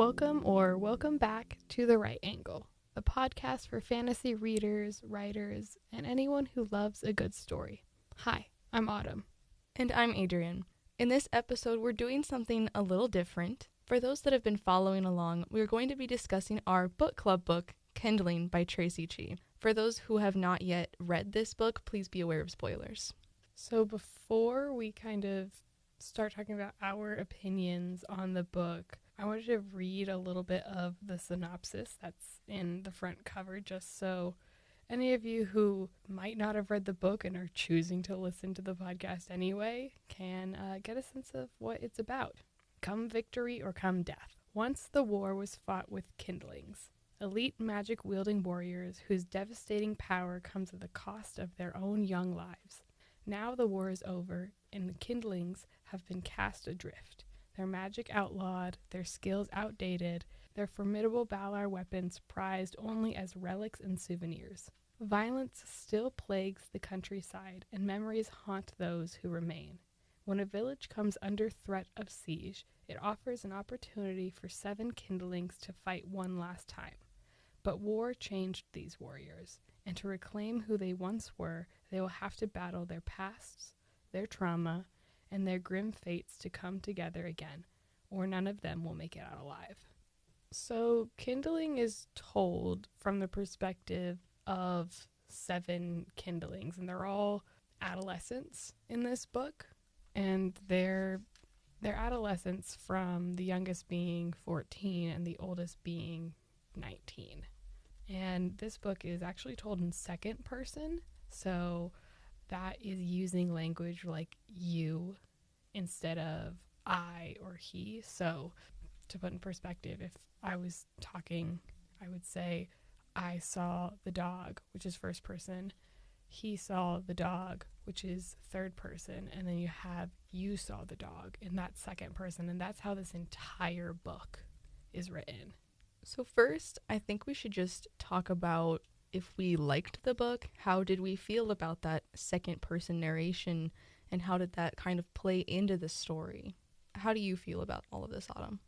Welcome back to The Right Angle, a podcast for fantasy readers, writers, and anyone who loves a good story. Hi, I'm Autumn. And I'm Adrienne. In this episode, we're doing something a little different. For those that have been following along, we're going to be discussing our book club book, Kindling by Traci Chee. For those who have not yet read this book, please be aware of spoilers. So before we kind of start talking about our opinions on the book, I wanted to read a little bit of the synopsis that's in the front cover, just so any of you who might not have read the book and are choosing to listen to the podcast anyway can get a sense of what it's about. Come victory or come death. Once the war was fought with Kindlings, elite magic-wielding warriors whose devastating power comes at the cost of their own young lives. Now the war is over, and the Kindlings have been cast adrift. Their magic outlawed, their skills outdated, their formidable Valar weapons prized only as relics and souvenirs. Violence still plagues the countryside, and memories haunt those who remain. When a village comes under threat of siege, it offers an opportunity for 7 Kindlings to fight one last time. But war changed these warriors, and to reclaim who they once were, they will have to battle their pasts, their trauma, and their grim fates to come together again, or none of them will make it out alive. So, Kindling is told from the perspective of 7 Kindlings, and they're all adolescents in this book, and they're adolescents from the youngest being 14 and the oldest being 19. And this book is actually told in second person, so that is using language like you instead of I or he. So to put in perspective, if I was talking, I would say, I saw the dog, which is first person. He saw the dog, which is third person. And then you have you saw the dog, and that's second person. And that's how this entire book is written. So first, I think we should just talk about if we liked the book. How did we feel about that second person narration, and how did that kind of play into the story? How do you feel about all of this, Autumn?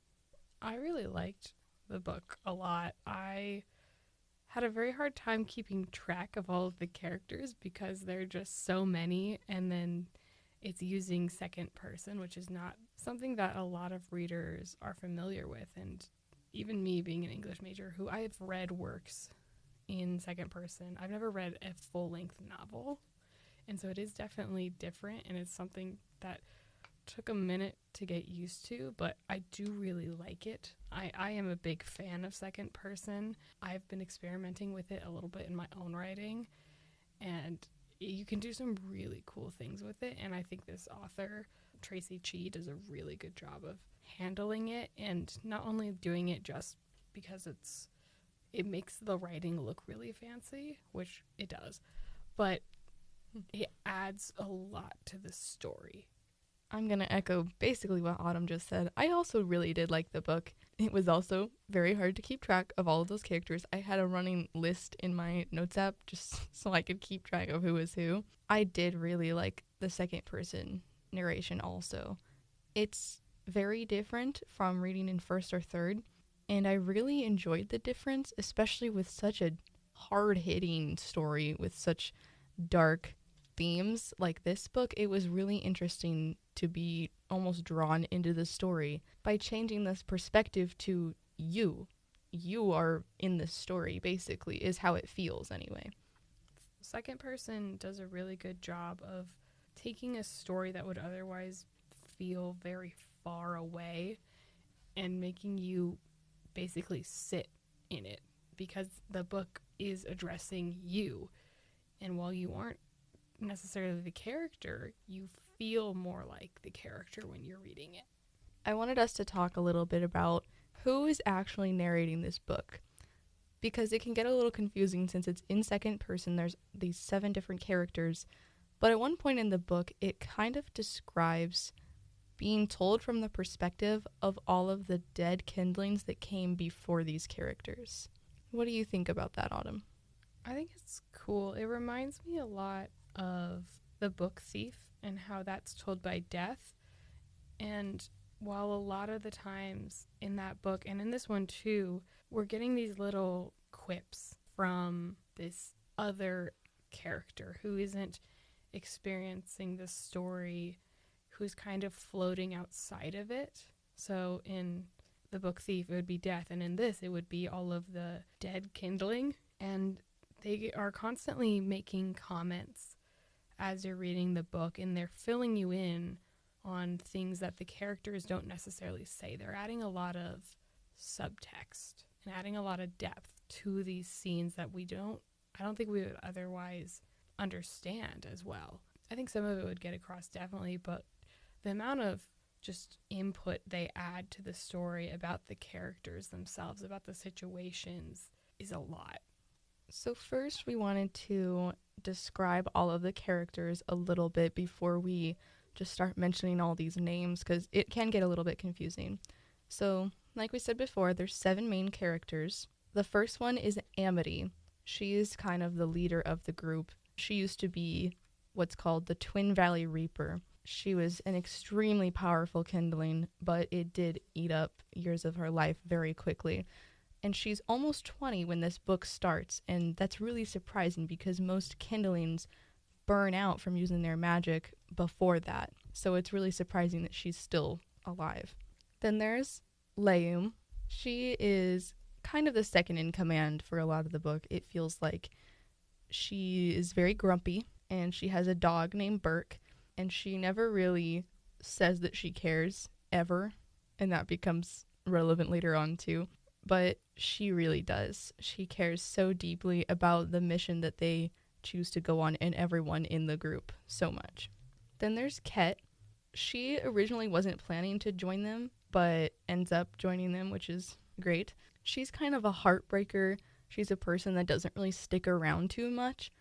I really liked the book a lot. I had a very hard time keeping track of all of the characters because there are just so many, and then it's using second person, which is not something that a lot of readers are familiar with. And even me being an English major, who I have read works in second person, I've never read a full-length novel. And so it is definitely different, and it's something that took a minute to get used to, but I do really like it. I am a big fan of second person. I've been experimenting with it a little bit in my own writing, and you can do some really cool things with it. And I think this author, Traci Chee, does a really good job of handling it, and not only doing it just because it makes the writing look really fancy, which it does, but it adds a lot to the story. I'm going to echo basically what Autumn just said. I also really did like the book. It was also very hard to keep track of all of those characters. I had a running list in my notes app just so I could keep track of who was who. I did really like the second person narration also. It's very different from reading in first or third, and I really enjoyed the difference, especially with such a hard-hitting story with such dark themes like this book. It was really interesting to be almost drawn into the story by changing this perspective to you. You are in this story, basically, is how it feels anyway. Second person does a really good job of taking a story that would otherwise feel very far away and making you basically sit in it, because the book is addressing you. And while you aren't necessarily the character, you feel more like the character when you're reading it. I wanted us to talk a little bit about who is actually narrating this book, because it can get a little confusing since it's in second person. There's these 7 different characters, but at one point in the book it kind of describes being told from the perspective of all of the dead kindlings that came before these characters. What do you think about that, Autumn? I think it's cool. It reminds me a lot of the book Thief and how that's told by death. And while a lot of the times in that book and in this one too, we're getting these little quips from this other character who isn't experiencing the story, who's kind of floating outside of it. So in the book Thief, it would be death, and in this, it would be all of the dead kindling. And they are constantly making comments as you're reading the book, and they're filling you in on things that the characters don't necessarily say. They're adding a lot of subtext and adding a lot of depth to these scenes that I don't think we would otherwise understand as well. I think some of it would get across definitely, but the amount of just input they add to the story about the characters themselves, about the situations, is a lot. So first we wanted to describe all of the characters a little bit before we just start mentioning all these names, because it can get a little bit confusing. So like we said before, there's 7 main characters. The first one is Amity. She is kind of the leader of the group. She used to be what's called the Twin Valley Reaper. She was an extremely powerful kindling, but it did eat up years of her life very quickly. And she's almost 20 when this book starts, and that's really surprising because most kindlings burn out from using their magic before that. So it's really surprising that she's still alive. Then there's Leum. She is kind of the second in command for a lot of the book. It feels like she is very grumpy, and she has a dog named Burke, and she never really says that she cares, ever, and that becomes relevant later on too. But she really does. She cares so deeply about the mission that they choose to go on and everyone in the group so much. Then there's Ket. She originally wasn't planning to join them, but ends up joining them, which is great. She's kind of a heartbreaker. She's a person that doesn't really stick around too much.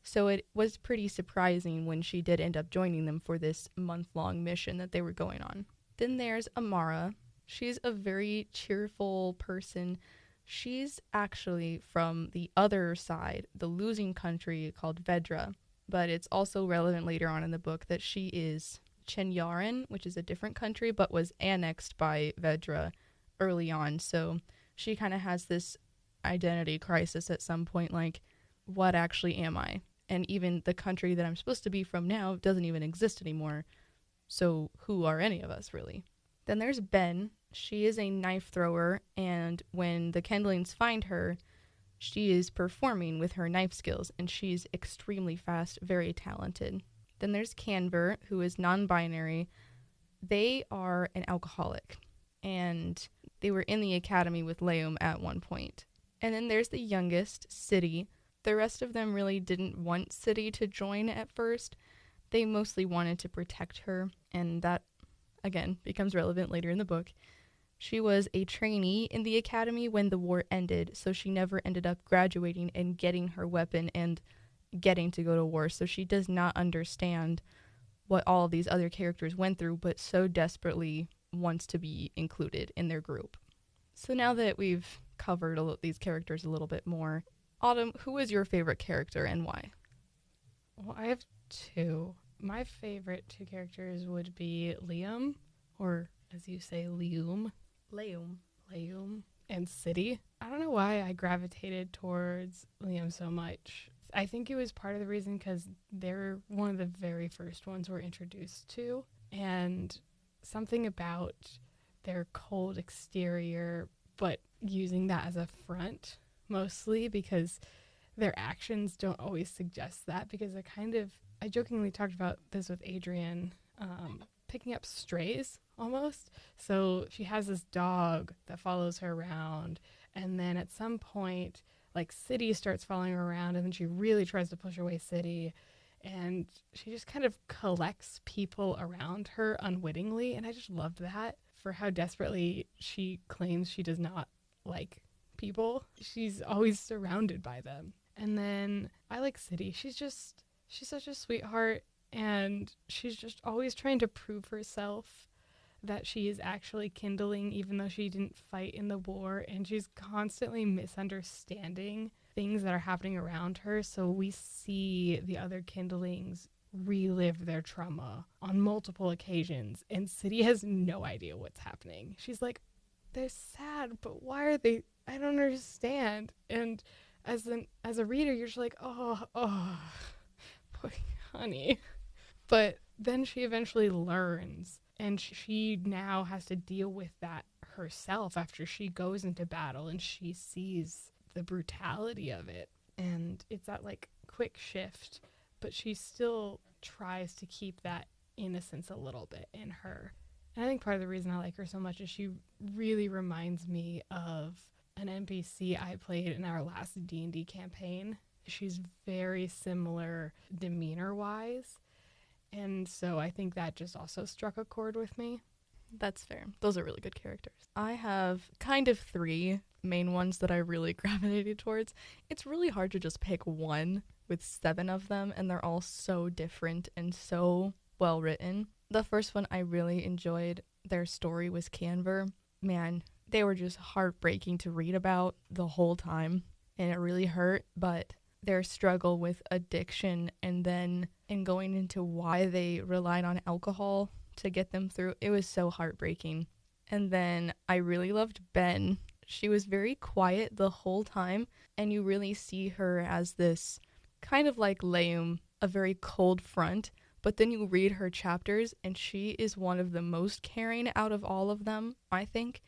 So it was pretty surprising when she did end up joining them for this month-long mission that they were going on. Then there's Amara. She's a very cheerful person. She's actually from the other side, the losing country called Vedra. But it's also relevant later on in the book that she is Chenyaran, which is a different country, but was annexed by Vedra early on. So she kind of has this identity crisis at some point, like, what actually am I? And even the country that I'm supposed to be from now doesn't even exist anymore. So who are any of us, really? Then there's Ben. She is a knife thrower, and when the Kindlings find her, she is performing with her knife skills, and she's extremely fast, very talented. Then there's Canver, who is non-binary. They are an alcoholic, and they were in the academy with Leum at one point. And then there's the youngest, City. The rest of them really didn't want City to join at first. They mostly wanted to protect her, and that, again, becomes relevant later in the book. She was a trainee in the academy when the war ended, so she never ended up graduating and getting her weapon and getting to go to war. So she does not understand what all of these other characters went through, but so desperately wants to be included in their group. So now that we've covered these characters a little bit more, Autumn, who is your favorite character and why? Well, I have 2. My favorite 2 characters would be Liam, or as you say, Leum. Leum. And City. I don't know why I gravitated towards Liam so much. I think it was part of the reason because they're one of the very first ones we're introduced to. And something about their cold exterior, but using that as a front mostly because their actions don't always suggest that, because I jokingly talked about this with Adrienne, picking up strays almost. So she has this dog that follows her around, and then at some point, like, City starts following her around, and then she really tries to push away City, and she just kind of collects people around her unwittingly, and I just loved that for how desperately she claims she does not like people. She's always surrounded by them. And then I like City. She's such a sweetheart, and she's just always trying to prove herself that she is actually kindling, even though she didn't fight in the war, and she's constantly misunderstanding things that are happening around her. So we see the other kindlings relive their trauma on multiple occasions, and City has no idea what's happening. She's like, they're sad, but why are they? I don't understand. And as a reader, you're just like, oh, boy, honey. But then she eventually learns, and she now has to deal with that herself after she goes into battle and she sees the brutality of it. And it's that like quick shift, but she still tries to keep that innocence a little bit in her. And I think part of the reason I like her so much is she really reminds me of an NPC I played in our last D&D campaign. She's very similar demeanor-wise, and so I think that just also struck a chord with me. That's fair. Those are really good characters. I have kind of 3 main ones that I really gravitated towards. It's really hard to just pick one with 7 of them, and they're all so different and so well written. The first one I really enjoyed, their story was Canver. Man, they were just heartbreaking to read about the whole time, and it really hurt, but their struggle with addiction and going into why they relied on alcohol to get them through, it was so heartbreaking. And then I really loved Ben. She was very quiet the whole time, and you really see her as this kind of like Leum, a very cold front, but then you read her chapters and she is one of the most caring out of all of them, I think.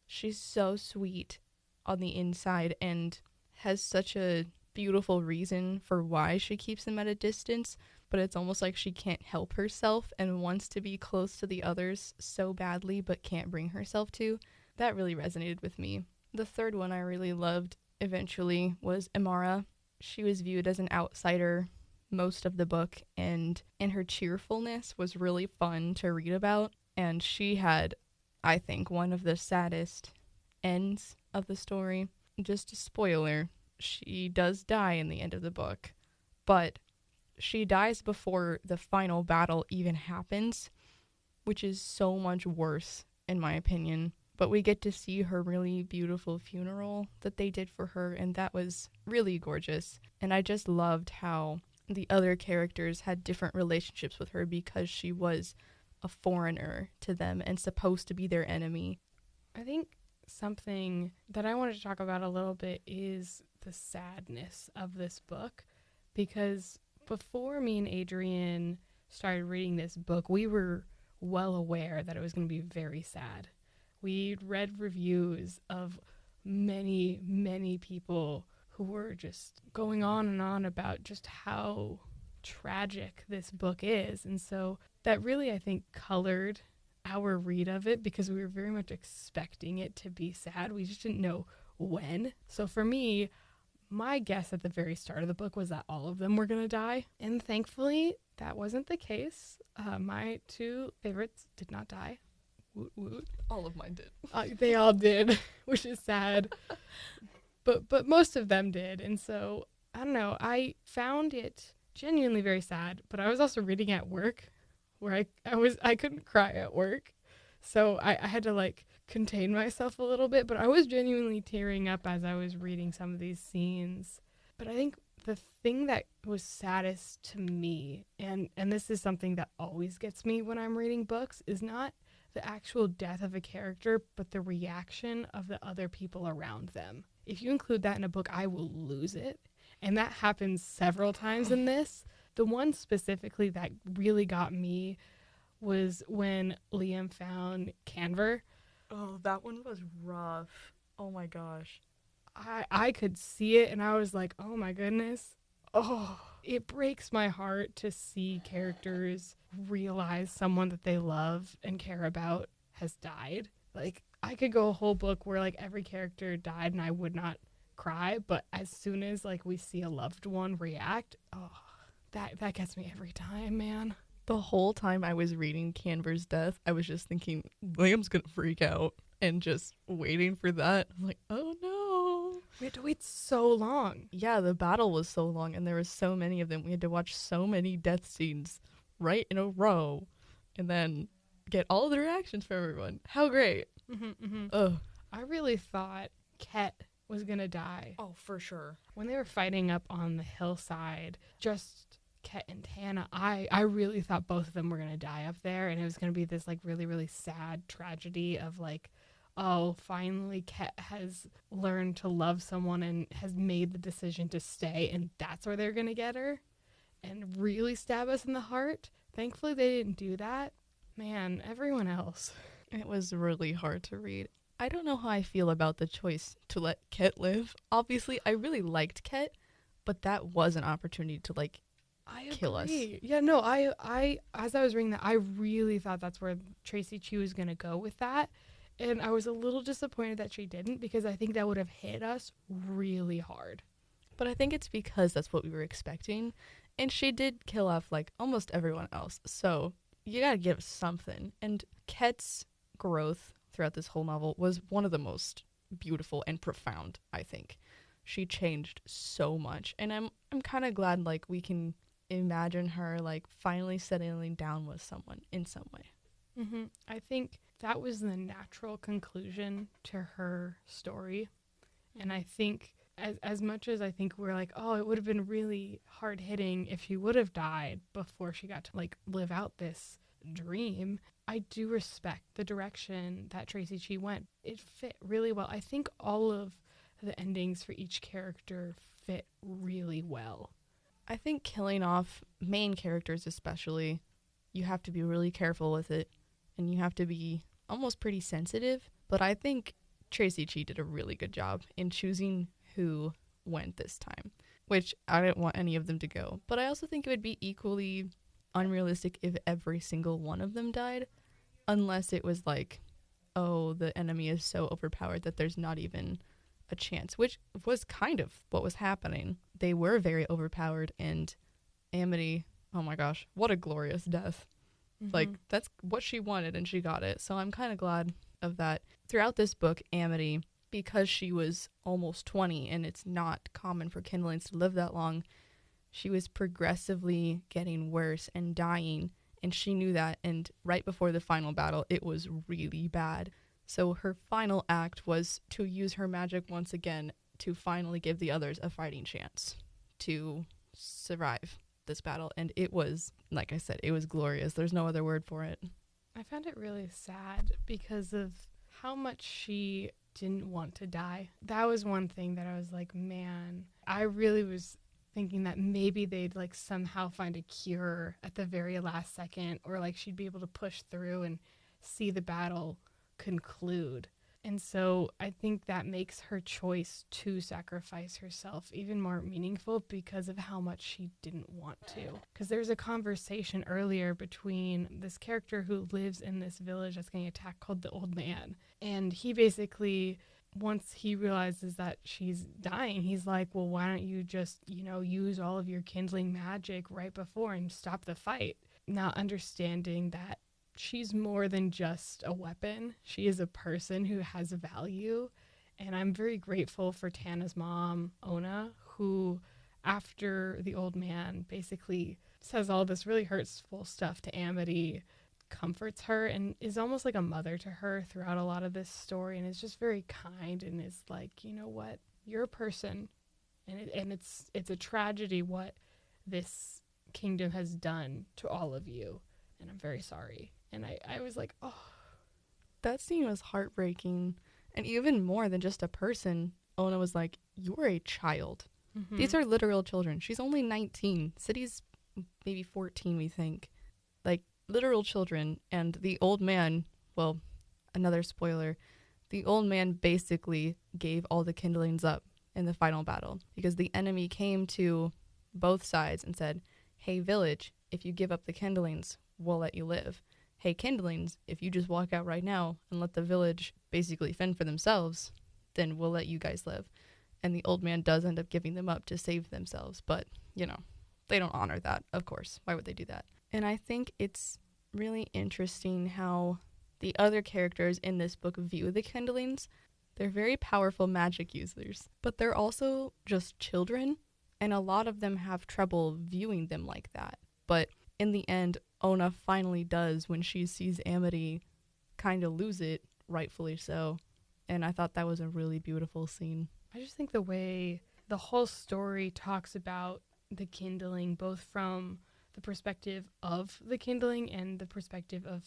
She's so sweet on the inside and has such a beautiful reason for why she keeps them at a distance, but it's almost like she can't help herself and wants to be close to the others so badly but can't bring herself to. That really resonated with me. The third one I really loved eventually was Imara. She was viewed as an outsider most of the book, and her cheerfulness was really fun to read about, and she had, I think, one of the saddest ends of the story. Just a spoiler, she does die in the end of the book, but she dies before the final battle even happens, which is so much worse in my opinion. But we get to see her really beautiful funeral that they did for her, and that was really gorgeous. And I just loved how the other characters had different relationships with her because she was a foreigner to them and supposed to be their enemy. I think something that I wanted to talk about a little bit is the sadness of this book, because before me and Adrienne started reading this book, we were well aware that it was going to be very sad. We'd read reviews of many, many people who were just going on and on about just how tragic this book is. And so that really, I think, colored our read of it because we were very much expecting it to be sad. We just didn't know when. So for me, my guess at the very start of the book was that all of them were going to die. And thankfully, that wasn't the case. My 2 favorites did not die. Woot woot. All of mine did. They all did, which is sad. But most of them did. And so, I don't know, I found it genuinely very sad, but I was also reading at work where I couldn't cry at work. So I had to like contain myself a little bit, but I was genuinely tearing up as I was reading some of these scenes. But I think the thing that was saddest to me, and this is something that always gets me when I'm reading books, is not the actual death of a character, but the reaction of the other people around them. If you include that in a book, I will lose it. And that happens several times in this. The one specifically that really got me was when Liam found Canver. Oh, that one was rough. Oh my gosh. I could see it and I was like, oh my goodness. Oh, it breaks my heart to see characters realize someone that they love and care about has died. Like, I could go a whole book where like every character died and I would not cry, but as soon as like we see a loved one react, oh, that gets me every time, man. The whole time I was reading Canver's death, I was just thinking, Liam's gonna freak out, and just waiting for that. I'm like, oh no. We had to wait so long. Yeah, the battle was so long, and there was so many of them. We had to watch so many death scenes right in a row, and then get all the reactions from everyone. How great. Ugh. I really thought Ket was gonna die. Oh, for sure. When they were fighting up on the hillside, just Ket and Tana, I really thought both of them were gonna die up there, and it was gonna be this like really really sad tragedy of like, oh, finally Ket has learned to love someone and has made the decision to stay, and that's where they're gonna get her and really stab us in the heart. Thankfully, they didn't do that. Man, everyone else. It was really hard to read. I don't know how I feel about the choice to let Ket live. Obviously, I really liked Ket, but that was an opportunity to like I kill us. agree. Yeah, no, I, as I was reading that, I really thought that's where Traci Chee was gonna go with that, and I was a little disappointed that she didn't because I think that would have hit us really hard. But I think it's because that's what we were expecting. And she did kill off like almost everyone else. So you gotta give something. And Ket's growth throughout this whole novel was one of the most beautiful and profound, I think. She changed so much. And I'm kinda glad like we can imagine her like finally settling down with someone in some way. I think that was the natural conclusion to her story, and I think as much as I think we're like, oh, it would have been really hard hitting if she would have died before she got to like live out this dream, I do respect the direction that Traci Chee went. It fit really well. I think all of the endings for each character fit really well. I think killing off main characters especially, you have to be really careful with it and you have to be almost pretty sensitive. But I think Traci Chee did a really good job in choosing who went this time, which I didn't want any of them to go. But I also think it would be equally unrealistic if every single one of them died, unless it was like, oh, the enemy is so overpowered that there's not even a chance, which was kind of what was happening. They were very overpowered, and Amity, oh my gosh, what a glorious death. Like, that's what she wanted, and she got it. So I'm kind of glad of that. Throughout this book, Amity, because she was almost 20, and it's not common for kindlings to live that long, she was progressively getting worse and dying, and she knew that. And right before the final battle, it was really bad. So her final act was to use her magic once again to finally give the others a fighting chance to survive this battle. And it was, like I said, it was glorious. There's no other word for it. I found it really sad because of how much she didn't want to die. That was one thing that I was like, man, I really was thinking that maybe they'd like somehow find a cure at the very last second, or like she'd be able to push through and see the battle conclude. And so I think that makes her choice to sacrifice herself even more meaningful because of how much she didn't want to. Because there's a conversation earlier between this character who lives in this village that's getting attacked called the Old Man. And he basically, once he realizes that she's dying, he's like, well, why don't you just, use all of your kindling magic right before and stop the fight? Not understanding that she's more than just a weapon. She is a person who has value. And I'm very grateful for Tana's mom, Ona, who, after the Old Man basically says all this really hurtful stuff to Amity, comforts her and is almost like a mother to her throughout a lot of this story, and is just very kind and is like, you know what, you're a person, and it's a tragedy what this kingdom has done to all of you, and I'm very sorry. And I was like, oh. That scene was heartbreaking. And even more than just a person, Ona was like, you're a child. These are literal children. She's only 19. City's maybe 14, we think. Like, literal children. And the old man, well, another spoiler, the old man basically gave all the kindlings up in the final battle because the enemy came to both sides and said, hey, village, if you give up the kindlings, we'll let you live. Hey, kindlings, if you just walk out right now and let the village basically fend for themselves, then we'll let you guys live. And the old man does end up giving them up to save themselves. But, they don't honor that, of course. Why would they do that? And I think it's really interesting how the other characters in this book view the kindlings. They're very powerful magic users, but they're also just children. And a lot of them have trouble viewing them like that. But in the end, Ona finally does when she sees Amity kind of lose it, rightfully so. And I thought that was a really beautiful scene. I just think the way the whole story talks about the Kindling, both from the perspective of the Kindling and the perspective of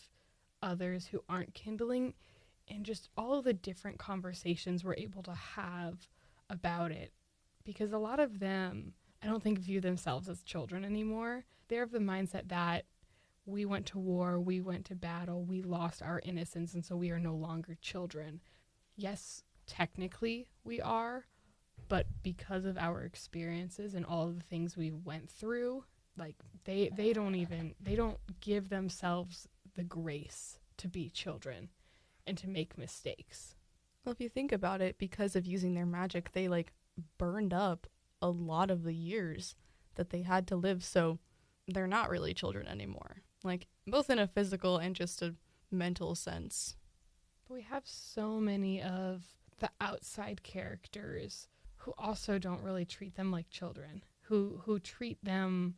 others who aren't Kindling, and just all the different conversations we're able to have about it. Because a lot of them, I don't think, view themselves as children anymore. They're of the mindset that we went to war, we went to battle, we lost our innocence, and so we are no longer children. Yes, technically we are, but because of our experiences and all of the things we went through, like they don't give themselves the grace to be children and to make mistakes. Well, if you think about it, because of using their magic, they like burned up a lot of the years that they had to live, so they're not really children anymore. Like, both in a physical and just a mental sense. But we have so many of the outside characters who also don't really treat them like children, who treat them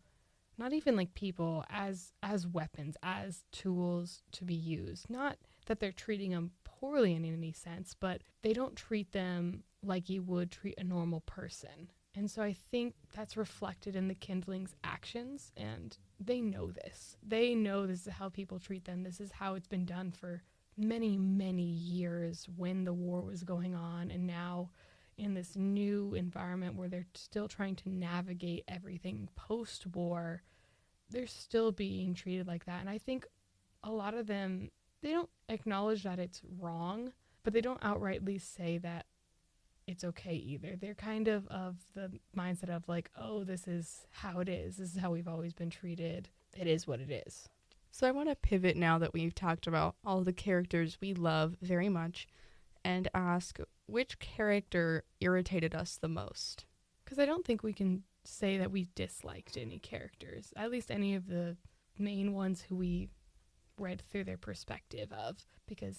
not even like people, as weapons, as tools to be used. Not that they're treating them poorly in any sense, but they don't treat them like you would treat a normal person. And so I think that's reflected in the Kindling's actions, and they know this. They know this is how people treat them. This is how it's been done for many, many years when the war was going on, and now in this new environment where they're still trying to navigate everything post-war, they're still being treated like that. And I think a lot of them, they don't acknowledge that it's wrong, but they don't outrightly say that it's okay either. They're kind of the mindset of like, oh, this is how it is. This is how we've always been treated. It is what it is. So I want to pivot now that we've talked about all the characters we love very much and ask which character irritated us the most. Because I don't think we can say that we disliked any characters, at least any of the main ones who we read through their perspective of, because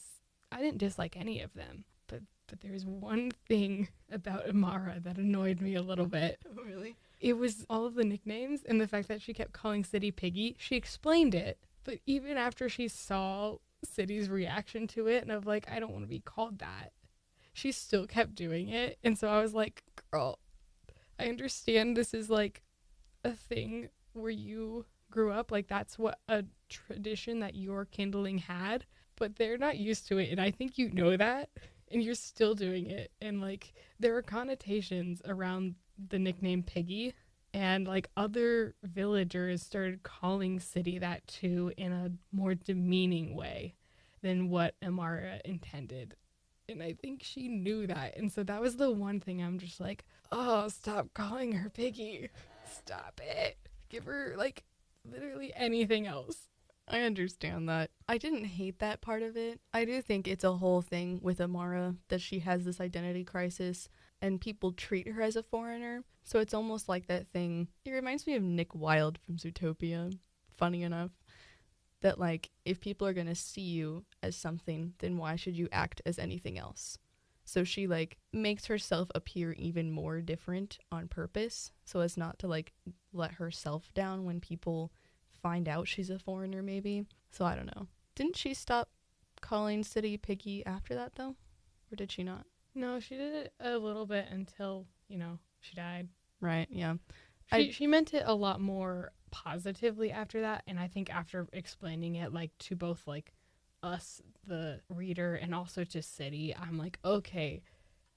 I didn't dislike any of them. But there's one thing about Amara that annoyed me a little bit. Oh, really? It was all of the nicknames and the fact that she kept calling City Piggy. She explained it, but even after she saw City's reaction to it and of like, I don't want to be called that, she still kept doing it. And so I was like, girl, I understand this is like a thing where you grew up, like that's what a tradition that your Kindling had, but they're not used to it, and I think you know that, and you're still doing it. And like there are connotations around the nickname Piggy, and like other villagers started calling City that too in a more demeaning way than what Amara intended. And I think she knew that. And so that was the one thing I'm just like, oh, stop calling her Piggy. Stop it. Give her like literally anything else. I understand that. I didn't hate that part of it. I do think it's a whole thing with Amara that she has this identity crisis and people treat her as a foreigner. So it's almost like that thing. It reminds me of Nick Wilde from Zootopia, funny enough. That like, if people are going to see you as something, then why should you act as anything else? So she like makes herself appear even more different on purpose so as not to like let herself down when people find out she's a foreigner maybe. So I don't know. Didn't she stop calling City Piggy after that though? Or did she not? No, she did it a little bit until, she died. Right, yeah. She meant it a lot more positively after that, and I think after explaining it like to both like us, the reader, and also to City, I'm like, okay,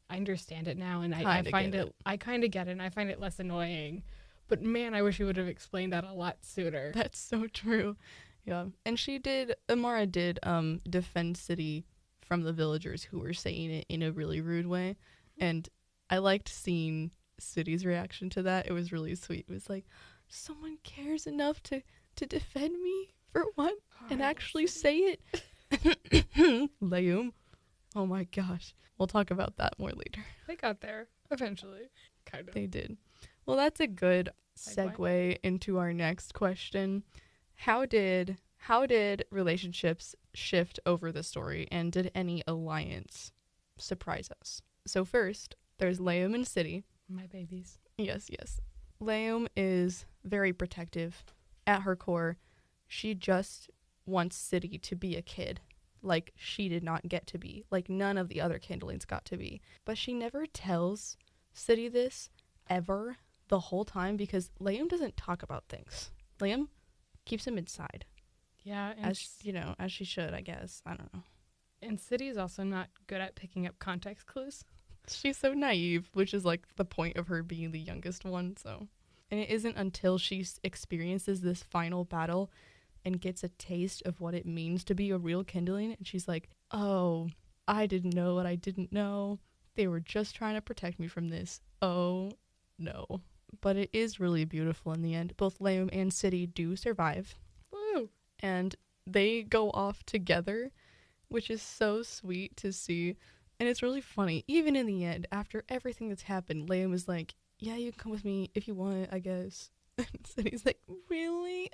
I understand it now, and I find it. I kind of get it, and I find it less annoying. But man, I wish you would have explained that a lot sooner. That's so true. Yeah. And Amara did defend City from the villagers who were saying it in a really rude way. And I liked seeing City's reaction to that. It was really sweet. It was like, someone cares enough to defend me for what? And actually say it. Leum. Oh my gosh. We'll talk about that more later. They got there eventually. Kind of. They did. Well, that's a good segue into our next question. How did relationships shift over the story, and did any alliance surprise us? So first, there's Leum and City. My babies. Yes. Leum is very protective. At her core, she just wants City to be a kid, like she did not get to be, like none of the other Kindlings got to be. But she never tells City this, ever. the whole time because Liam doesn't talk about things. Liam keeps them inside, Yeah, as you know, as she should, I guess. I don't know. and City's also not good at picking up context clues. She's so naive, which is like the point of her being the youngest one. So, and it isn't until she experiences this final battle and gets a taste of what it means to be a real Kindling, and she's like, "Oh, I didn't know what I didn't know. They were just trying to protect me from this. Oh no." But it is really beautiful in the end. Both Liam and City do survive, Woo! and they go off together, which is so sweet to see. And it's really funny. Even in the end, after everything that's happened, Liam is like, "Yeah, you can come with me if you want, I guess." And City's like, "Really?"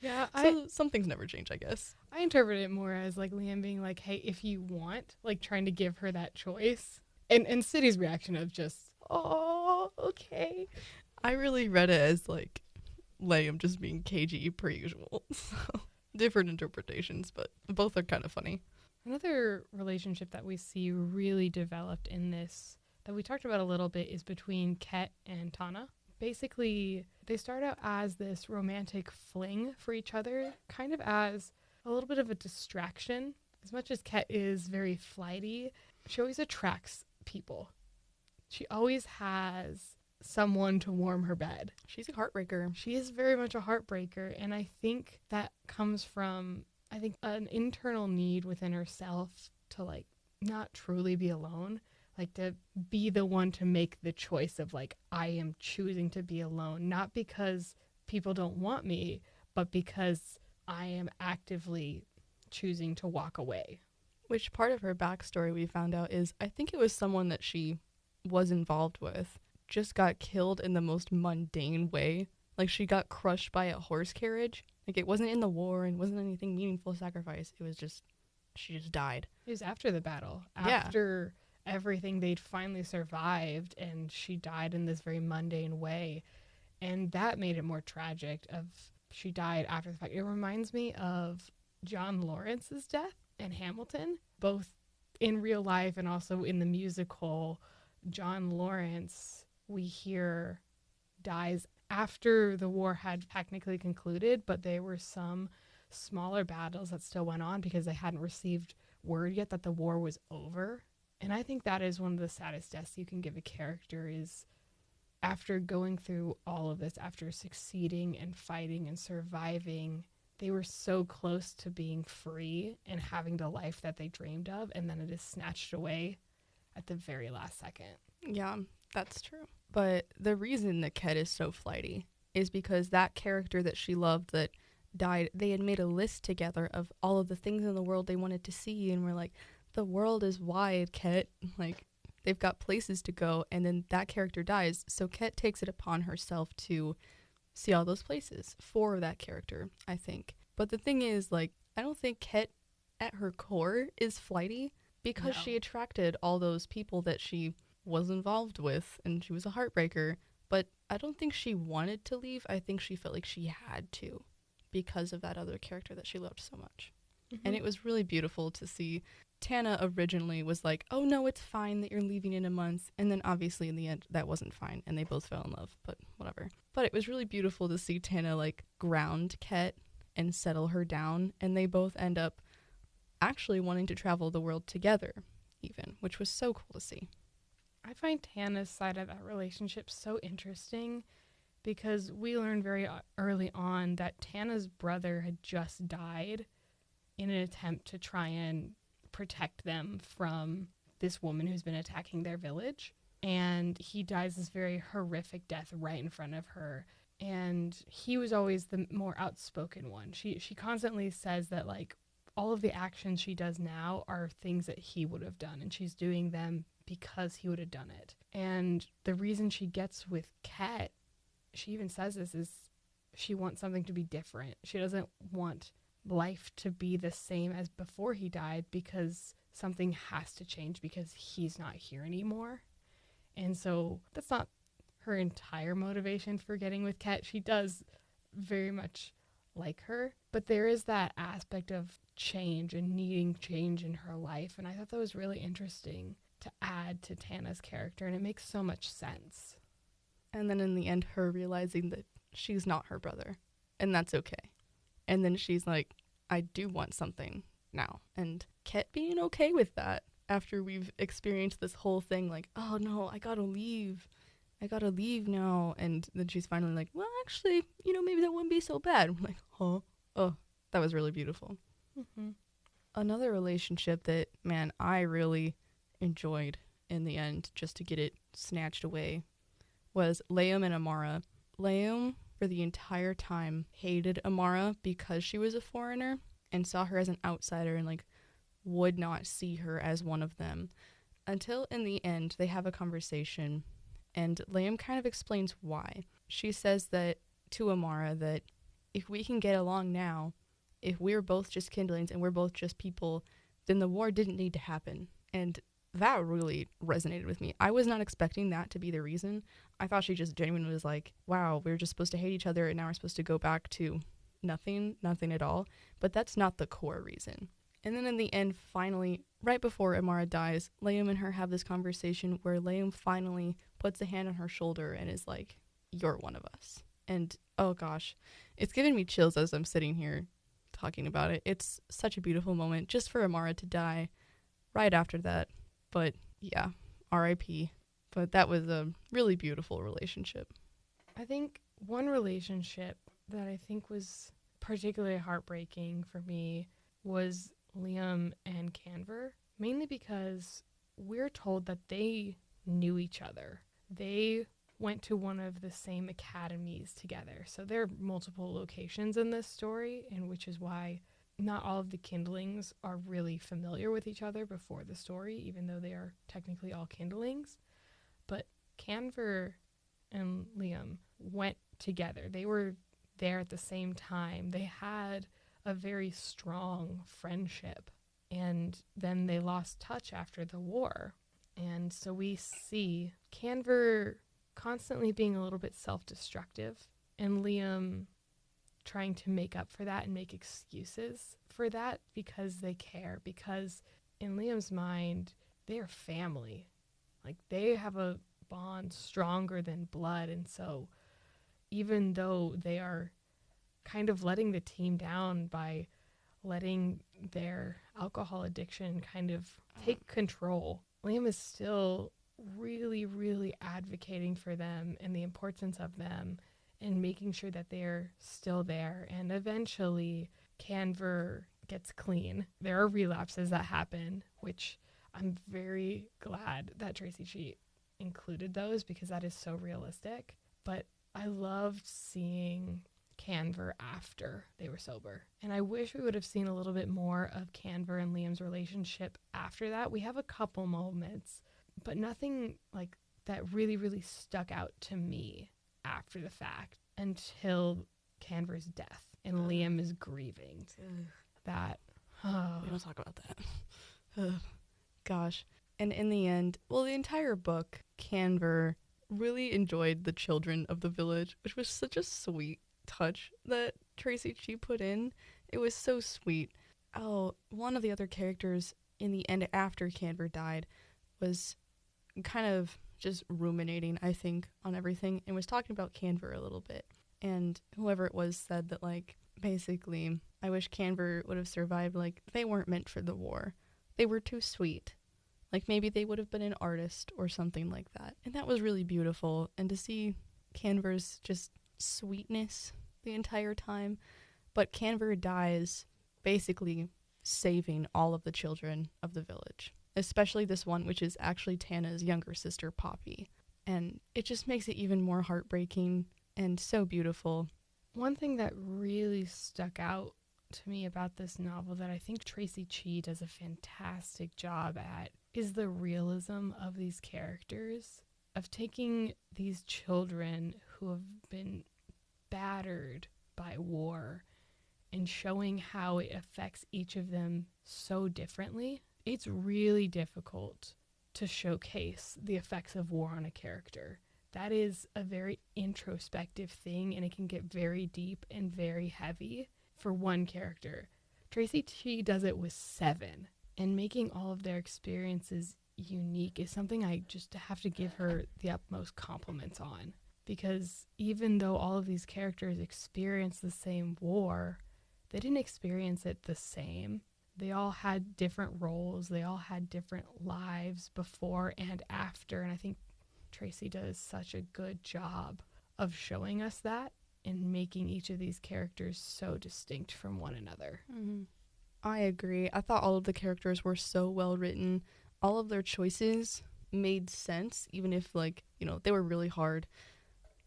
Yeah, So some things never change, I guess. I interpret it more as like Liam being like, "Hey, if you want," like trying to give her that choice, and City's reaction of just, Oh, okay. I really read it as like Liam just being cagey per usual. So different interpretations, but both are kind of funny. another relationship that we see really developed in this that we talked about a little bit is between Ket and Tana. Basically, they start out as this romantic fling for each other, kind of as a little bit of a distraction. As much as Ket is very flighty, she always attracts people. She always has someone to warm her bed. She's a heartbreaker. She is very much a heartbreaker, and I think that comes from an internal need within herself to like not truly be alone, like to be the one to make the choice of like I am choosing to be alone, not because people don't want me, but because I am actively choosing to walk away. Which part of her backstory we found out is I think it was someone that she was involved with just got killed in the most mundane way. Like she got crushed by a horse carriage. Like it wasn't in the war and wasn't anything meaningful sacrifice. It was just she just died. It was after the battle, Yeah. after everything they'd finally survived, and she died in this very mundane way, and that made it more tragic. Of she died after the fact. It reminds me of John Lawrence's death in Hamilton, both in real life and also in the musical. John Lawrence, we hear, dies after the war had technically concluded, but there were some smaller battles that still went on because they hadn't received word yet that the war was over. And I think that is one of the saddest deaths you can give a character, is after going through all of this, after succeeding and fighting and surviving, they were so close to being free and having the life that they dreamed of, and then it is snatched away at the very last second. Yeah, that's true. But the reason that Ket is so flighty is because that character that she loved that died, they had made a list together of all of the things in the world they wanted to see, and we're like, the world is wide, Ket. Like, they've got places to go, and then that character dies, so Ket takes it upon herself to see all those places for that character, I think. But the thing is, like, I don't think Ket at her core is flighty because No. she attracted all those people that she was involved with, and she was a heartbreaker. But I don't think she wanted to leave. I think she felt like she had to because of that other character that she loved so much. Mm-hmm. And it was really beautiful to see. Tana originally was like, "Oh no, it's fine that you're leaving in a month," and then obviously in the end that wasn't fine and they both fell in love, but whatever. But it was really beautiful to see Tana like ground Ket and settle her down, and they both end up actually wanting to travel the world together even, which was so cool to see. I find Tana's side of that relationship so interesting because we learned very early on that Tana's brother had just died in an attempt to try and protect them from this woman who's been attacking their village. And he dies this very horrific death right in front of her. And he was always the more outspoken one. She constantly says that, like, all of the actions she does now are things that he would have done, and she's doing them because he would have done it. And the reason she gets with Ket, she even says this, is she wants something to be different. She doesn't want life to be the same as before he died because something has to change because he's not here anymore. And so that's not her entire motivation for getting with Ket. She does very much like her, but there is that aspect of change and needing change in her life, and I thought that was really interesting to add to Tana's character, and it makes so much sense. And then in the end, her realizing that she's not her brother. And that's okay. And then she's like, I do want something now. And Ket being okay with that after we've experienced this whole thing, like, oh no, I gotta leave. I gotta leave now. And then she's finally like, well, actually, maybe that wouldn't be so bad. I'm like, huh? Oh, that was really beautiful. Mm-hmm. Another relationship that, man, I really enjoyed in the end, just to get it snatched away, was Liam and Amara. Liam, for the entire time, hated Amara because she was a foreigner and saw her as an outsider and, like, would not see her as one of them. Until in the end, they have a conversation, and Liam kind of explains why. She says that to Amara that if we can get along now, if we're both just kindlings and we're both just people, then the war didn't need to happen. And that really resonated with me. I was not expecting that to be the reason. I thought she just genuinely was like, wow, we were just supposed to hate each other and now we're supposed to go back to nothing at all. But that's not the core reason. And then in the end, finally, right before Amara dies, Liam and her have this conversation where Liam finally puts a hand on her shoulder and is like, you're one of us. And oh gosh, it's giving me chills as I'm sitting here talking about it. It's such a beautiful moment just for Amara to die right after that. But yeah, R.I.P. But that was a really beautiful relationship. I think one relationship that I think was particularly heartbreaking for me was Liam and Canver, mainly because we're told that they knew each other. They went to one of the same academies together. So there are multiple locations in this story, and which is why not all of the kindlings are really familiar with each other before the story, even though they are technically all kindlings. But Canver and Liam went together. They were there at the same time. They had a very strong friendship, and then they lost touch after the war. And so we see Canver constantly being a little bit self-destructive, and Liam trying to make up for that and make excuses for that because they care, because in Liam's mind, they are family. Like, they have a bond stronger than blood, and so even though they are kind of letting the team down by letting their alcohol addiction kind of take control, Liam is still really, really advocating for them and the importance of them and making sure that they're still there. And eventually, Canver gets clean. There are relapses that happen, which I'm very glad that Traci Chee included those because that is so realistic. But I loved seeing Canver after they were sober. And I wish we would have seen a little bit more of Canver and Liam's relationship after that. We have a couple moments, but nothing like that really, really stuck out to me after the fact until Canver's death and Liam is grieving. That, We don't talk about that. Gosh. And in the end, well, the entire book, Canver really enjoyed the children of the village, which was such a sweet touch that Traci Chee put in. It was so sweet. Oh, one of the other characters in the end after Canver died was kind of just ruminating, I think, on everything and was talking about Canver a little bit. And whoever it was said that, like, basically, I wish Canver would have survived. Like, they weren't meant for the war. They were too sweet. Like, maybe they would have been an artist or something like that. And that was really beautiful. And to see Canver's just sweetness the entire time. But Canver dies basically saving all of the children of the village. Especially this one, which is actually Tana's younger sister, Poppy. And it just makes it even more heartbreaking and so beautiful. one thing that really stuck out to me about this novel that I think Traci Chee does a fantastic job at is the realism of these characters, of taking these children who have been battered by war and showing how it affects each of them so differently. It's really difficult to showcase the effects of war on a character. That is a very introspective thing, and it can get very deep and very heavy for one character. Traci Chee does it with 7, and making all of their experiences unique is something I just have to give her the utmost compliments on. because even though all of these characters experience the same war, they didn't experience it the same. They all had different roles, they all had different lives before and after, and I think Traci does such a good job of showing us that and making each of these characters so distinct from one another. Mm-hmm. I agree. I thought all of the characters were so well written. All of their choices made sense, even if, like, you know, they were really hard.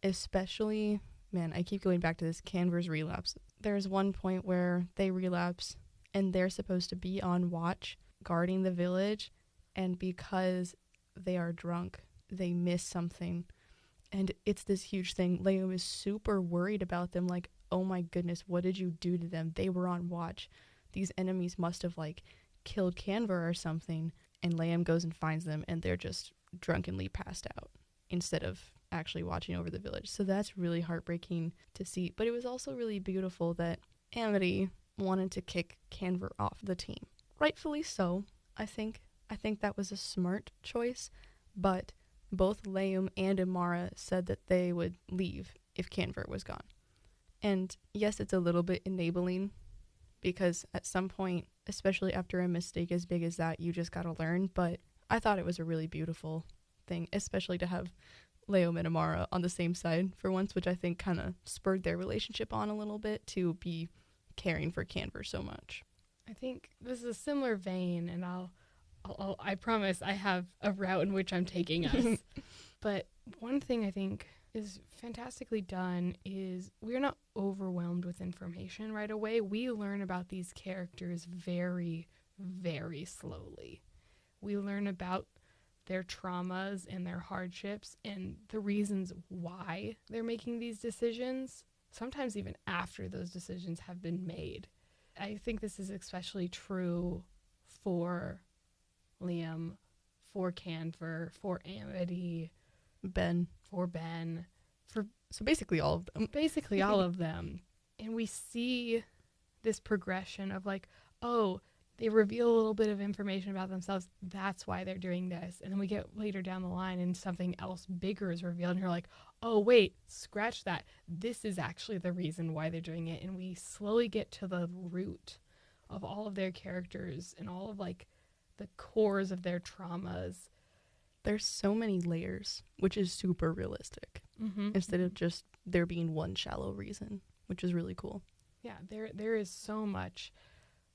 Especially, man, I keep going back to this Canver's relapse. There's one point where they relapse and they're supposed to be on watch guarding the village, and because they are drunk, they miss something. And it's this huge thing. Leo is super worried about them, like, oh my goodness, what did you do to them? They were on watch. These enemies must have, like, killed Canver or something. And Liam goes and finds them, and they're just drunkenly passed out instead of actually watching over the village. So that's really heartbreaking to see. But it was also really beautiful that Amity wanted to kick Canver off the team. Rightfully so, I think. I think that was a smart choice. But both Liam and Amara said that they would leave if Canver was gone. And yes, it's a little bit enabling, because at some point, especially after a mistake as big as that, you just gotta learn. But I thought it was a really beautiful thing, especially to have Liam and Amara on the same side for once, which I think kind of spurred their relationship on a little bit to be caring for Canver so much. I think this is a similar vein, and I promise I have a route in which I'm taking us. But one thing I think is fantastically done is we're not overwhelmed with information right away. We learn about these characters very, very slowly. We learn about their traumas and their hardships and the reasons why they're making these decisions, sometimes even after those decisions have been made. I think this is especially true for Liam, for Canver, for Amity, Ben. for Ben, for So basically all of them. basically all of them. And we see this progression of like, oh, they reveal a little bit of information about themselves. That's why they're doing this. And then we get later down the line and something else bigger is revealed. And you're like, oh, wait, scratch that. This is actually the reason why they're doing it. And we slowly get to the root of all of their characters and all of like the cores of their traumas. There's so many layers, which is super realistic, instead of just there being one shallow reason, which is really cool. Yeah, there is so much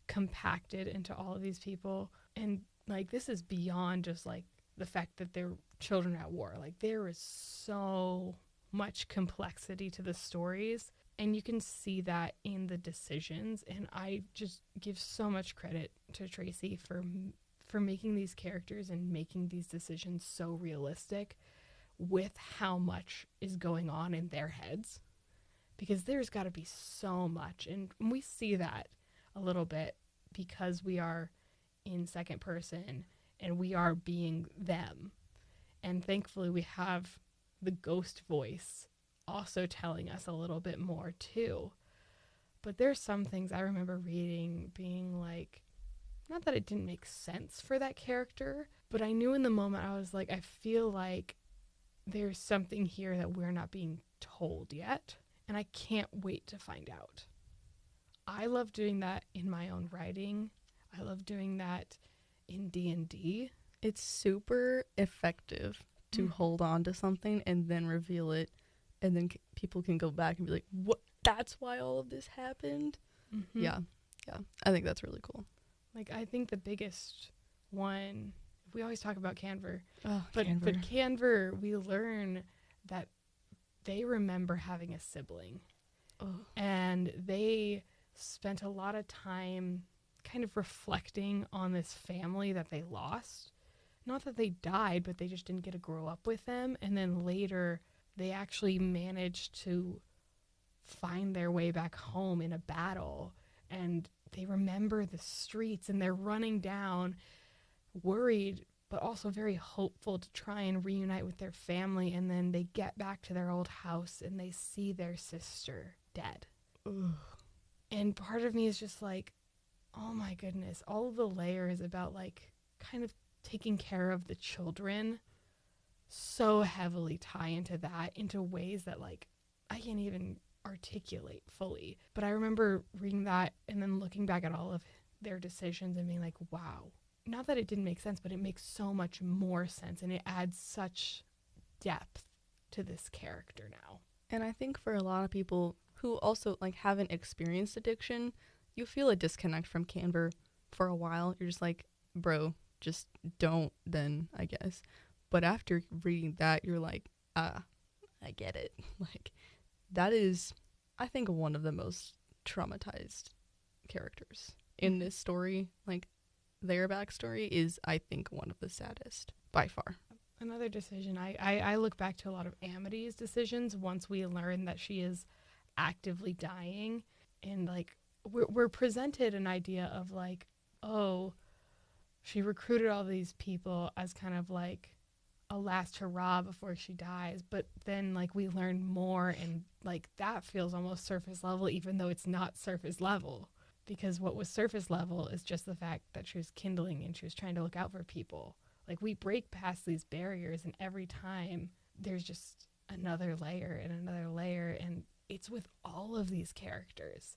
compacted into all of these people, and like this is beyond just like the fact that they're children at war. Like there is so much complexity to the stories, and you can see that in the decisions. And I just give so much credit to Traci for making these characters and making these decisions so realistic with how much is going on in their heads, because there's got to be so much, and we see that a little bit because we are in second person and we are being them. And thankfully we have the ghost voice also telling us a little bit more too. But there's some things I remember reading being like, not that it didn't make sense for that character, but I knew in the moment, I was like, I feel like there's something here that we're not being told yet, and I can't wait to find out. I love doing that in my own writing. I love doing that in D&D. It's super effective to hold on to something and then reveal it, and then people can go back and be like, what? That's why all of this happened? Mm-hmm. Yeah. I think that's really cool. Like, I think the biggest one, we always talk about Canver, Oh, but Canver. Canver, we learn that they remember having a sibling. Oh. And they spent a lot of time kind of reflecting on this family that they lost. Not that they died, but they just didn't get to grow up with them. And then later, they actually managed to find their way back home in a battle. And they remember the streets, and they're running down, worried, but also very hopeful to try and reunite with their family. And then they get back to their old house, and they see their sister dead. Ugh. And part of me is just like, oh my goodness, all of the layers about like kind of taking care of the children so heavily tie into that, into ways that like I can't even articulate fully. But I remember reading that and then looking back at all of their decisions and being like, wow. Not that it didn't make sense, but it makes so much more sense and it adds such depth to this character now. And I think for a lot of people who also like haven't experienced addiction, you feel a disconnect from Canver for a while. You're just like, bro, just don't then, I guess. But after reading that, you're like, I get it. Like, that is, I think, one of the most traumatized characters in this story. Like, their backstory is, I think, one of the saddest by far. Another decision, I look back to a lot of Amity's decisions once we learn that she is actively dying. And, like, we're presented an idea of, like, oh, she recruited all these people as kind of, like, a last hurrah before she dies. But then, like, we learn more, and, like, that feels almost surface level, even though it's not surface level. Because what was surface level is just the fact that she was kindling and she was trying to look out for people. Like, we break past these barriers, and every time there's just another layer and another layer. And it's with all of these characters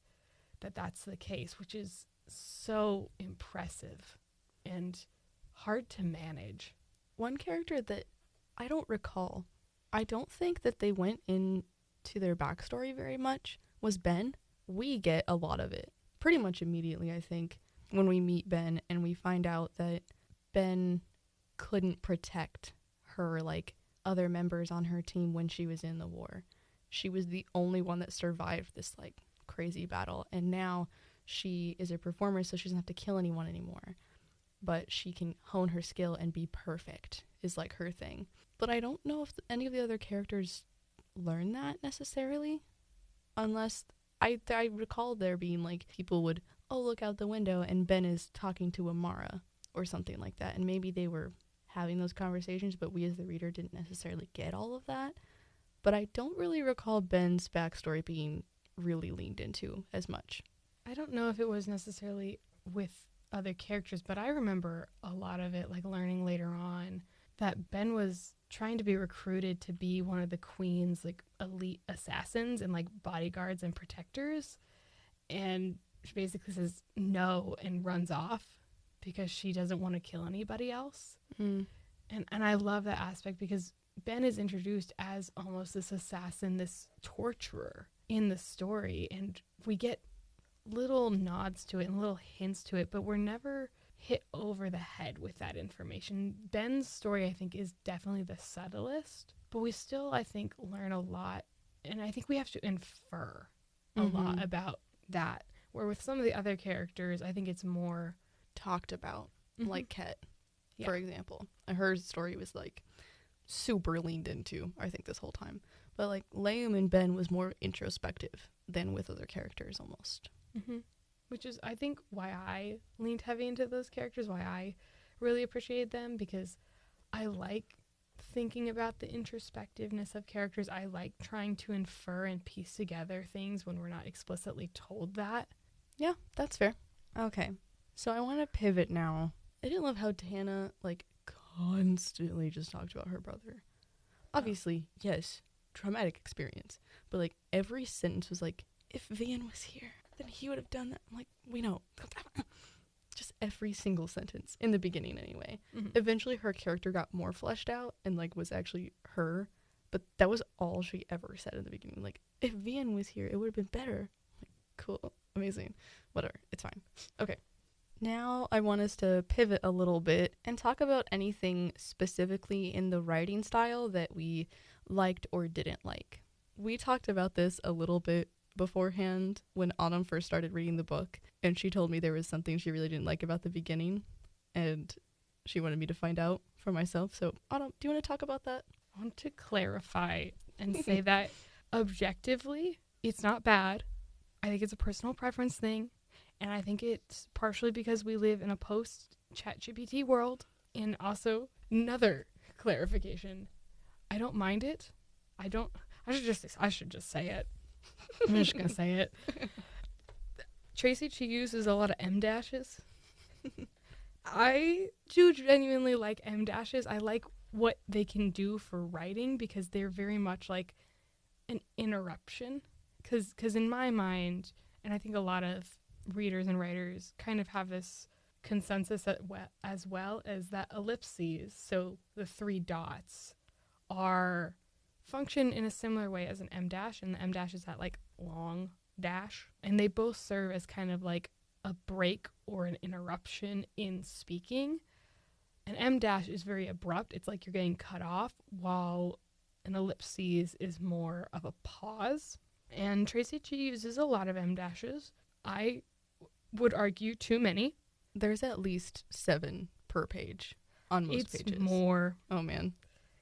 that that's the case, which is so impressive and hard to manage. One character that I don't recall, I don't think that they went into their backstory very much, was Ben. We get a lot of it pretty much immediately, I think, when we meet Ben and we find out that Ben couldn't protect her, like, other members on her team when she was in the war. She was the only one that survived this, like, crazy battle, and now she is a performer, so she doesn't have to kill anyone anymore. But she can hone her skill and be perfect, is, like, her thing. But I don't know if any of the other characters learn that necessarily, unless I recall there being, like, people would, oh, look out the window, and Ben is talking to Amara or something like that, and maybe they were having those conversations, but we as the reader didn't necessarily get all of that. But I don't really recall Ben's backstory being really leaned into as much. I don't know if it was necessarily with other characters, but I remember a lot of it, like, learning later on that Ben was trying to be recruited to be one of the queen's, like, elite assassins and, like, bodyguards and protectors, and she basically says no and runs off because she doesn't want to kill anybody else. And I love that aspect because Ben is introduced as almost this assassin, this torturer in the story, and we get little nods to it and little hints to it, but we're never hit over the head with that information. Ben's story, I think, is definitely the subtlest, but we still, I think, learn a lot, and I think we have to infer a lot about that, where with some of the other characters, I think it's more talked about, like Ket, for example. Her story was, like, super leaned into, I think, this whole time. But, like, Liam and Ben was more introspective than with other characters, almost. Which is, I think, why I leaned heavy into those characters, why I really appreciated them, because I like thinking about the introspectiveness of characters. I like trying to infer and piece together things when we're not explicitly told that. Yeah, that's fair. Okay, so I want to pivot now. I didn't love how Tana, like, constantly just talked about her brother. Obviously, yes, traumatic experience, but, like, every sentence was like, if Vian was here, then he would have done that. I'm like, we know. Just every single sentence, in the beginning anyway. Eventually her character got more fleshed out and, like, was actually her, but that was all she ever said in the beginning. Like, if Vian was here, it would have been better. Like, cool, amazing, whatever, it's fine. Okay, now I want us to pivot a little bit and talk about anything specifically in the writing style that we liked or didn't like. We talked about this a little bit beforehand when Autumn first started reading the book, and she told me there was something she really didn't like about the beginning, and she wanted me to find out for myself. So, Autumn, do you want to talk about that? I want to clarify and say that objectively, it's not bad. I think it's a personal preference thing, and I think it's partially because we live in a post-ChatGPT world. And also, another clarification, I don't mind it. I should just say it. I'm just gonna say it. Traci Chee uses a lot of M dashes. I do genuinely like M dashes. I like what they can do for writing, because they're very much like an interruption. Because in my mind, and I think a lot of readers and writers kind of have this consensus as well, as that ellipses, so the three dots, are function in a similar way as an M dash, and the M dash is that like long dash, and they both serve as kind of like a break or an interruption in speaking. An M dash is very abrupt, it's like you're getting cut off, while an ellipses is more of a pause. And Traci Chee uses a lot of M dashes. I would argue too many. There's at least 7 per page on most It's pages. more. Oh man.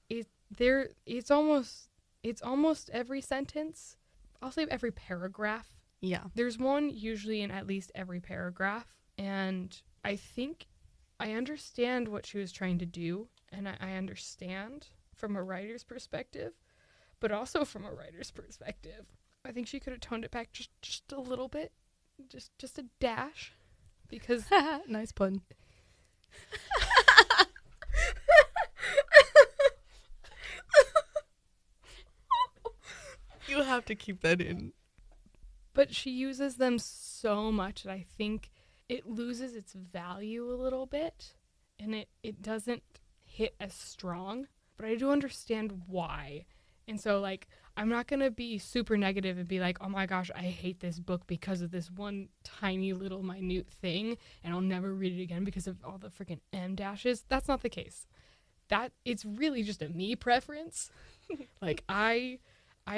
It's almost every sentence. I'll say every paragraph. Yeah. There's one usually in at least every paragraph, and I think I understand what she was trying to do, and I understand from a writer's perspective, but also from a writer's perspective, I think she could have toned it back just a little bit, just a dash, because Nice pun. You have to keep that in. but she uses them so much that I think it loses its value a little bit, and it doesn't hit as strong, but I do understand why. And so, like, I'm not going to be super negative and be like, oh my gosh, I hate this book because of this one tiny little minute thing, and I'll never read it again because of all the freaking M dashes. That's not the case. That it's really just a me preference. Like, I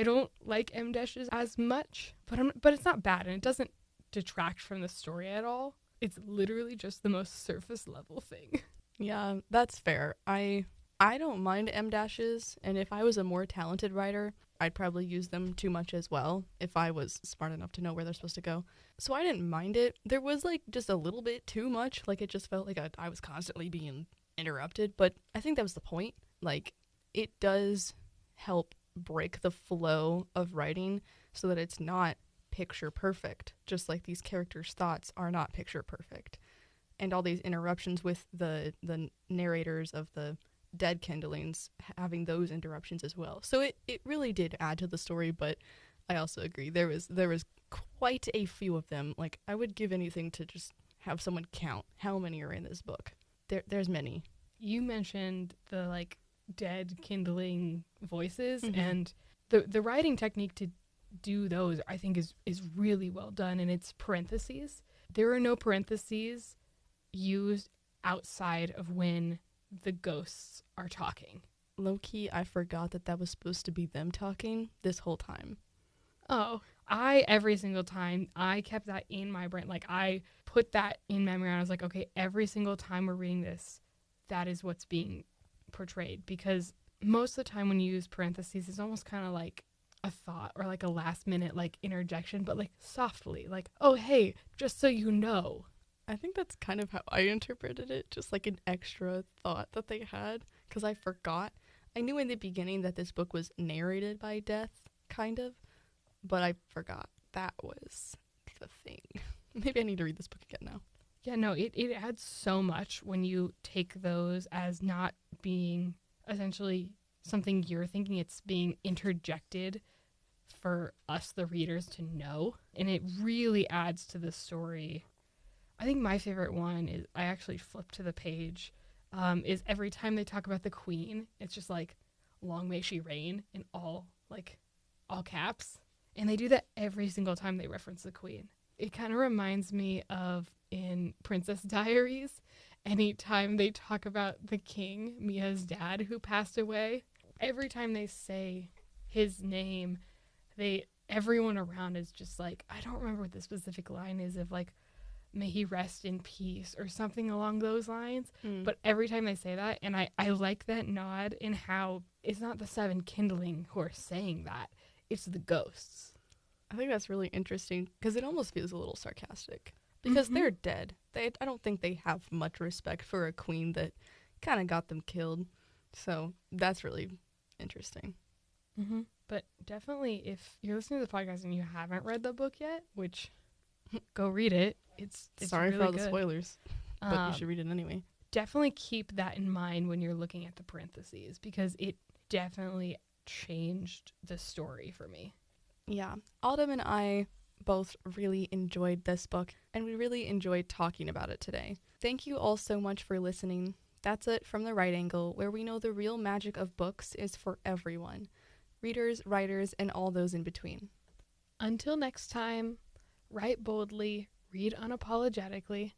don't like M dashes as much, but it's not bad, and it doesn't detract from the story at all. It's literally just the most surface level thing. Yeah, that's fair. I don't mind M dashes, and if I was a more talented writer, I'd probably use them too much as well if I was smart enough to know where they're supposed to go. So I didn't mind it. There was like just a little bit too much. Like it just felt like I was constantly being interrupted, but I think that was the point. Like it does help break the flow of writing so that it's not picture perfect, just like these characters' thoughts are not picture perfect. And all these interruptions with the narrators of the dead kindlings having those interruptions as well. So it really did add to the story, but I also agree there was quite a few of them. Like I would give anything to just have someone count how many are in this book. There's many. You mentioned the like dead kindling voices, Mhm. and the writing technique to do those I think is really well done, and it's parentheses. There are no parentheses used outside of when the ghosts are talking. Low-key, I forgot that was supposed to be them talking this whole time. Oh, every single time, I kept that in my brain. Like, I put that in memory, and I was like, okay, every single time we're reading this, that is what's being portrayed. Because most of the time when you use parentheses, it's almost kind of like a thought or like a last minute like interjection, but like softly, like, oh, hey, just so you know. I think that's kind of how I interpreted it, just like an extra thought that they had, because I forgot. I knew in the beginning that this book was narrated by death, kind of, but I forgot that was the thing. Maybe I need to read this book again now. Yeah, no, it adds so much when you take those as not being essentially something you're thinking, it's being interjected for us, the readers, to know. And it really adds to the story. I think my favorite one is, I actually flipped to the page, is every time they talk about the queen, it's just like, long may she reign in all caps. And they do that every single time they reference the queen. It kind of reminds me of in Princess Diaries, anytime they talk about the king, Mia's dad, who passed away, every time they say his name, everyone around is just like, I don't remember what the specific line is, of like, may he rest in peace or something along those lines. But every time they say that, and I like that nod in how it's not the 7 kindling who are saying that, it's the ghosts. I think that's really interesting because it almost feels a little sarcastic because they're dead. I don't think they have much respect for a queen that kind of got them killed. So that's really interesting. Mm-hmm. But definitely, if you're listening to the podcast and you haven't read the book yet, which go read it. It's Sorry really for all good. the spoilers, but you should read it anyway. definitely keep that in mind when you're looking at the parentheses, because it definitely changed the story for me. Yeah, Autumn and I both really enjoyed this book, and we really enjoyed talking about it today. Thank you all so much for listening. That's it from The Right Angle, where we know the real magic of books is for everyone. Readers, writers, and all those in between. Until next time, write boldly, read unapologetically,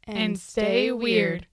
And stay weird.